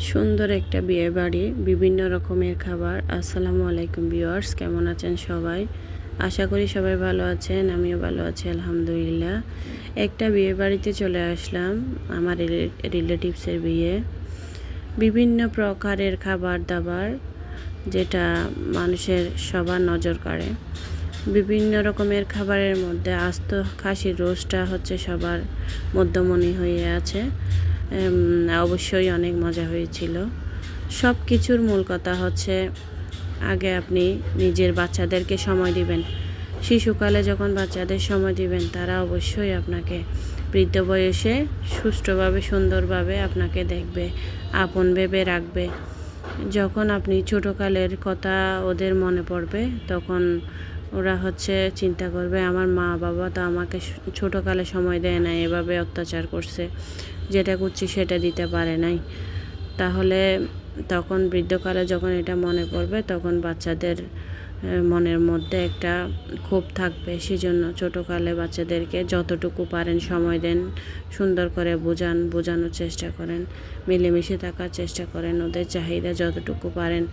সুন্দর একটা বিয়ে বাড়ি, বিভিন্ন রকমের খাবার। আসসালামু আলাইকুম ভিউয়ার্স, কেমন আছেন সবাই? আশা করি সবাই ভালো আছেন, আমিও ভালো আছি আলহামদুলিল্লাহ। একটা বিয়ে বাড়িতে চলে আসলাম, আমার রিলেটিভসের বিয়ে। বিভিন্ন প্রকারের খাবার দাবার, যেটা মানুষের সবার নজর কাড়ে। বিভিন্ন রকমের খাবারের মধ্যে আস্ত খাসির রোস্টটা হচ্ছে সবার মধ্যমণি হয়ে আছে। অবশ্যই অনেক মজা হয়েছিল। সব কিছুর মূল কথা হচ্ছে, আগে আপনি নিজের বাচ্চাদেরকে সময় দিবেন। শিশুকালে যখন বাচ্চাদের সময় দিবেন, তারা অবশ্যই আপনাকে বৃদ্ধ বয়সে সুষ্ঠুভাবে সুন্দরভাবে আপনাকে দেখবে, আপন ভেবে রাখবে। যখন আপনি ছোটোকালের কথা ওদের মনে পড়বে, তখন ওরা হচ্ছে চিন্তা করবে, আমার মা বাবা তো আমাকে ছোটোকালে সময় দেয় না, এভাবে অত্যাচার করছে, যেটা করছি সেটা দিতে পারে নাই। তাহলে তখন বৃদ্ধকালে যখন এটা মনে পড়বে, তখন বাচ্চাদের মনের মধ্যে একটা ক্ষোভ থাকবে। সেজন্য ছোটোকালে বাচ্চাদেরকে যতটুকু পারেন সময় দেন, সুন্দর করে বোঝানোর চেষ্টা করেন, মিলেমিশে থাকার চেষ্টা করেন, ওদের চাহিদা যতটুকু পারেন